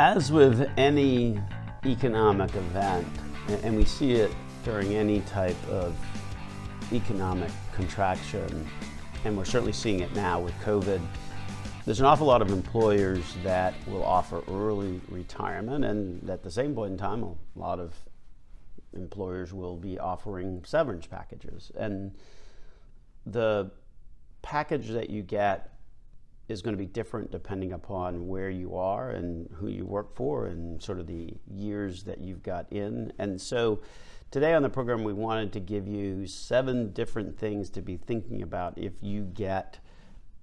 As with any economic event, and we see it during any type of economic contraction, and we're certainly seeing it now with COVID, there's an awful lot of employers that will offer early retirement, and at the same point in time, a lot of employers will be offering severance packages. And the package that you get is going to be different depending upon where you are and who you work for and sort of the years that you've got in. And so today on the program, we wanted to give you 7 different things to be thinking about if you get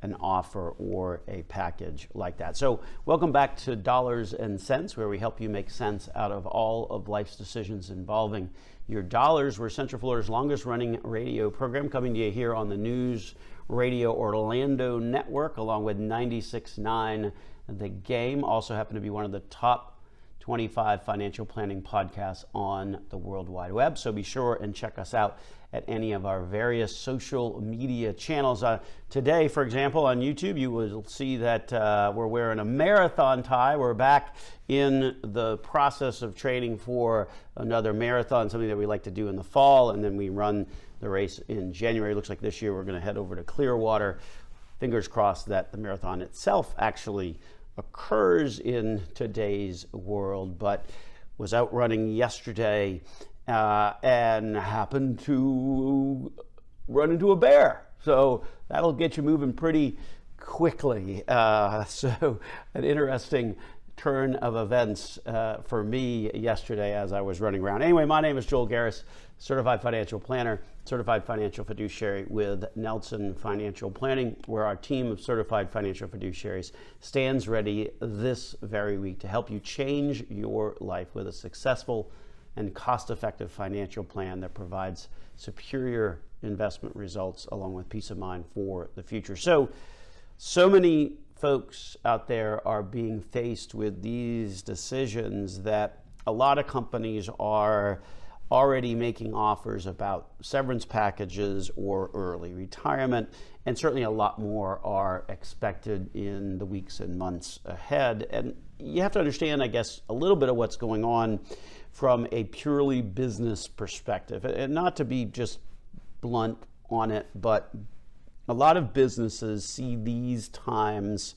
an offer or a package like that. So welcome back to Dollars and Cents, where we help you make sense out of all of life's decisions involving your dollars. We're Central Florida's longest running radio program, coming to you here on the News Radio Orlando network, along with 96.9 The Game. Also happen to be one of the top 25 financial planning podcasts on the World Wide Web. So be sure and check us out at any of our various social media channels. Today, for example, on YouTube, you will see that we're wearing a marathon tie. We're back in the process of training for another marathon, something that we like to do in the fall, and then we run the race in January. Looks like this year we're going to head over to Clearwater. Fingers crossed that the marathon itself actually occurs in today's world, but was out running yesterday and happened to run into a bear. So that'll get you moving pretty quickly. So an interesting turn of events for me yesterday as I was running around. Anyway, my name is Joel Garris, certified financial planner, certified financial fiduciary with Nelson Financial Planning, where our team of certified financial fiduciaries stands ready this very week to help you change your life with a successful and cost-effective financial plan that provides superior investment results along with peace of mind for the future. So many folks out there are being faced with these decisions that a lot of companies are already making offers about severance packages or early retirement, and certainly a lot more are expected in the weeks and months ahead. And you have to understand, I guess, a little bit of what's going on from a purely business perspective, and not to be just blunt on it, but a lot of businesses see these times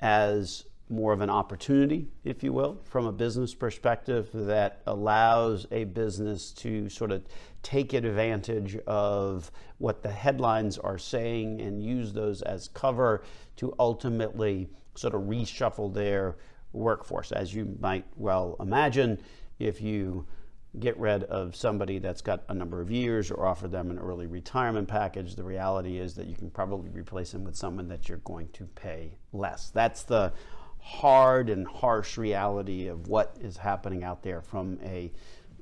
as more of an opportunity, if you will, from a business perspective that allows a business to sort of take advantage of what the headlines are saying and use those as cover to ultimately sort of reshuffle their workforce. As you might well imagine, if you get rid of somebody that's got a number of years or offer them an early retirement package, the reality is that you can probably replace them with someone that you're going to pay less. That's the hard and harsh reality of what is happening out there from a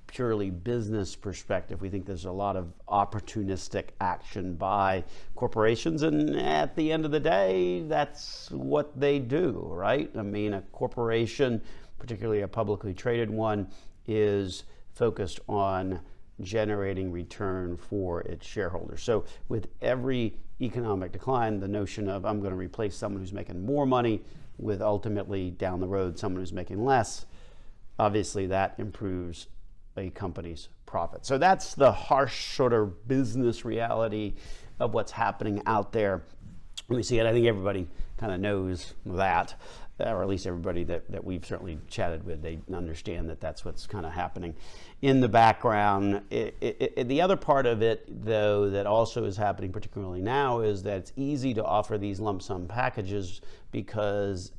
purely business perspective. We think there's a lot of opportunistic action by corporations, and at the end of the day, that's what they do, right? I mean, a corporation, particularly a publicly traded one, is focused on generating return for its shareholders. So with every economic decline, the notion of I'm going to replace someone who's making more money with ultimately down the road someone who's making less, obviously that improves a company's profit. So that's the harsh sort of business reality of what's happening out there. We see it. I think everybody kind of knows that, or at least everybody that we've certainly chatted with, they understand that that's what's kind of happening in the background. The other part of it, though, that also is happening particularly now is that it's easy to offer these lump sum packages because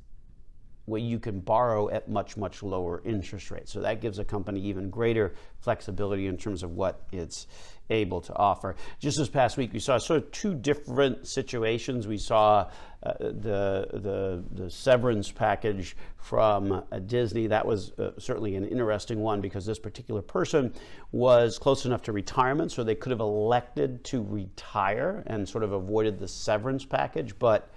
you can borrow at much, much lower interest rates. So that gives a company even greater flexibility in terms of what it's able to offer. Just this past week, we saw sort of 2 different situations. We saw the severance package from Disney. That was certainly an interesting one because this particular person was close enough to retirement, so they could have elected to retire and sort of avoided the severance package. But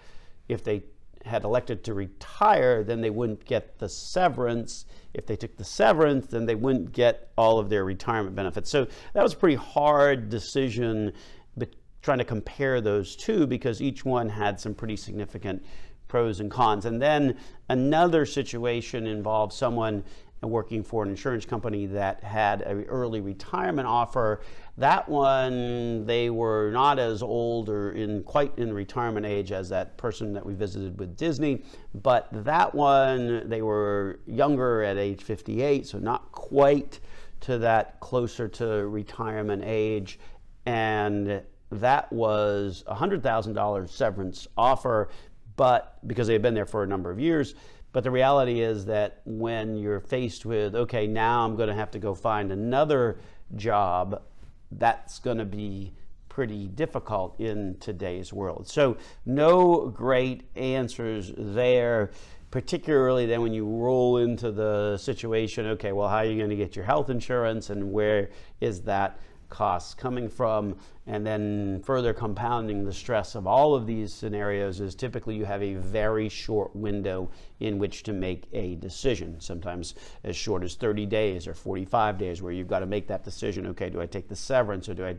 if they had elected to retire, then they wouldn't get the severance. If they took the severance, then they wouldn't get all of their retirement benefits. So that was a pretty hard decision, but trying to compare those two because each one had some pretty significant pros and cons. And then another situation involved someone working for an insurance company that had an early retirement offer. That one, they were not as old or quite in retirement age as that person that we visited with Disney, but that one, they were younger at age 58, so not quite to that closer to retirement age. And that was a $100,000 severance offer, but because they had been there for a number of years. But the reality is that when you're faced with, okay, now I'm going to have to go find another job, that's going to be pretty difficult in today's world. So no great answers there, particularly then when you roll into the situation, okay, well, how are you going to get your health insurance and where is that costs coming from? And then further compounding the stress of all of these scenarios is typically you have a very short window in which to make a decision, sometimes as short as 30 days or 45 days, where you've got to make that decision. Okay, do I take the severance, or do I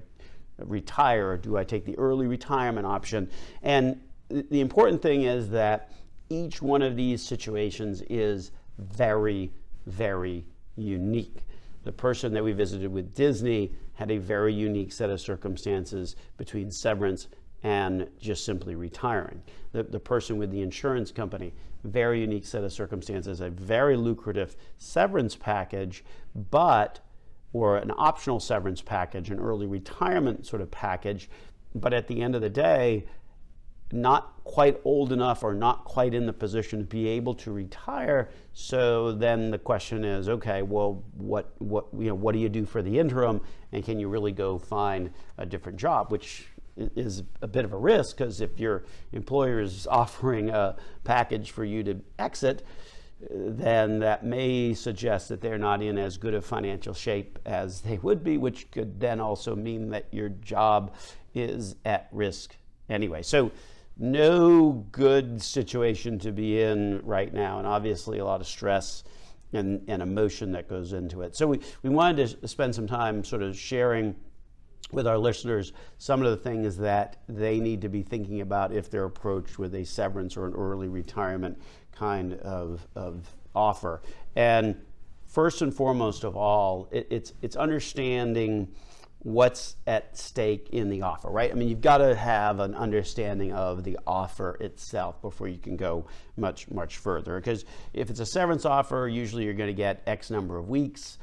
retire, or do I take the early retirement option? And the important thing is that each one of these situations is very, very unique. The person that we visited with Disney had a very unique set of circumstances between severance and just simply retiring. The person with the insurance company, very unique set of circumstances, a very lucrative severance package, or an optional severance package, an early retirement sort of package, but at the end of the day, not quite old enough or not quite in the position to be able to retire. So then the question is, okay, well, what do you do for the interim, and can you really go find a different job, which is a bit of a risk, because if your employer is offering a package for you to exit, then that may suggest that they're not in as good a financial shape as they would be, which could then also mean that your job is at risk anyway. So no good situation to be in right now, and obviously a lot of stress and emotion that goes into it. So we wanted to spend some time sort of sharing with our listeners some of the things that they need to be thinking about if they're approached with a severance or an early retirement kind of offer. And first and foremost of all, it's understanding what's at stake in the offer, right? I mean, you've got to have an understanding of the offer itself before you can go much further. Because if it's a severance offer, usually you're going to get X number of weeks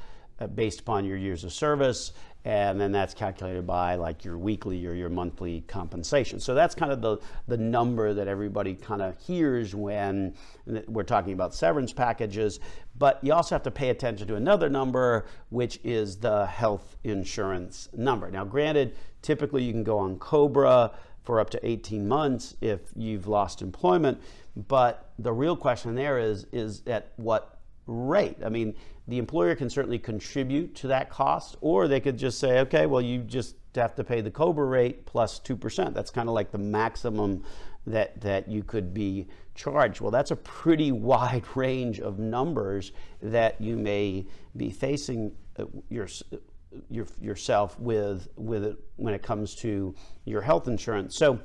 based upon your years of service, and then that's calculated by like your weekly or your monthly compensation. So that's kind of the number that everybody kind of hears when we're talking about severance packages. But you also have to pay attention to another number, which is the health insurance number. Now, granted, typically you can go on COBRA for up to 18 months if you've lost employment, but the real question there is at what rate? I mean, the employer can certainly contribute to that cost, or they could just say, okay, well, you just have to pay the COBRA rate plus 2%. That's kind of like the maximum that you could be charged. Well, that's a pretty wide range of numbers that you may be facing yourself with it when it comes to your health insurance. So,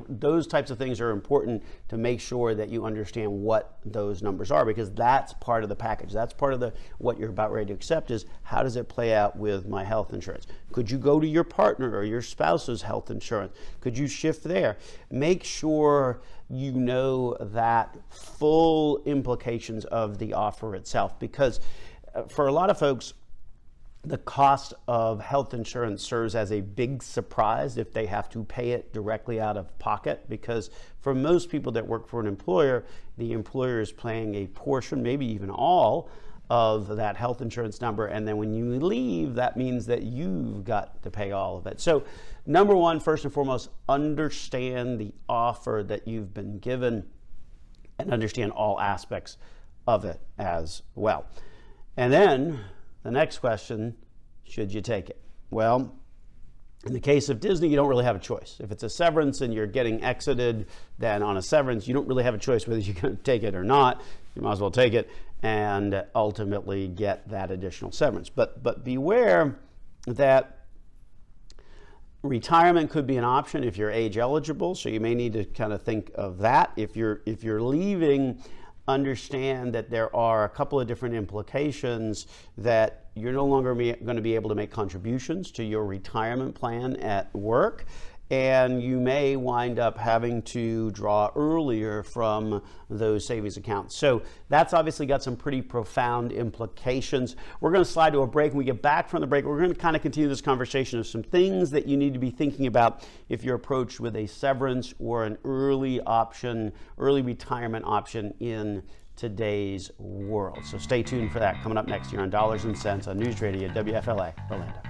those types of things are important to make sure that you understand what those numbers are, because that's part of the package. That's part of what you're about ready to accept is, how does it play out with my health insurance? Could you go to your partner or your spouse's health insurance? Could you shift there? Make sure you know that full implications of the offer itself, because for a lot of folks, the cost of health insurance serves as a big surprise if they have to pay it directly out of pocket, because for most people that work for an employer, the employer is paying a portion, maybe even all, of that health insurance number. And then when you leave, that means that you've got to pay all of it. So number one, first and foremost, understand the offer that you've been given and understand all aspects of it as well. And then the next question, should you take it? Well, in the case of Disney, you don't really have a choice. If it's a severance and you're getting exited, then on a severance, you don't really have a choice whether you're going to take it or not. You might as well take it and ultimately get that additional severance. But beware that Retirement could be an option if you're age eligible, so you may need to kind of think of that. If you're leaving, understand that there are a couple of different implications that you're no longer going to be able to make contributions to your retirement plan at work, and you may wind up having to draw earlier from those savings accounts. So that's obviously got some pretty profound implications. We're going to slide to a break. When we get back from the break, we're going to kind of continue this conversation of some things that you need to be thinking about if you're approached with a severance or an early retirement option in today's world. So stay tuned for that coming up next year on Dollars and Cents on News Radio WFLA Orlando.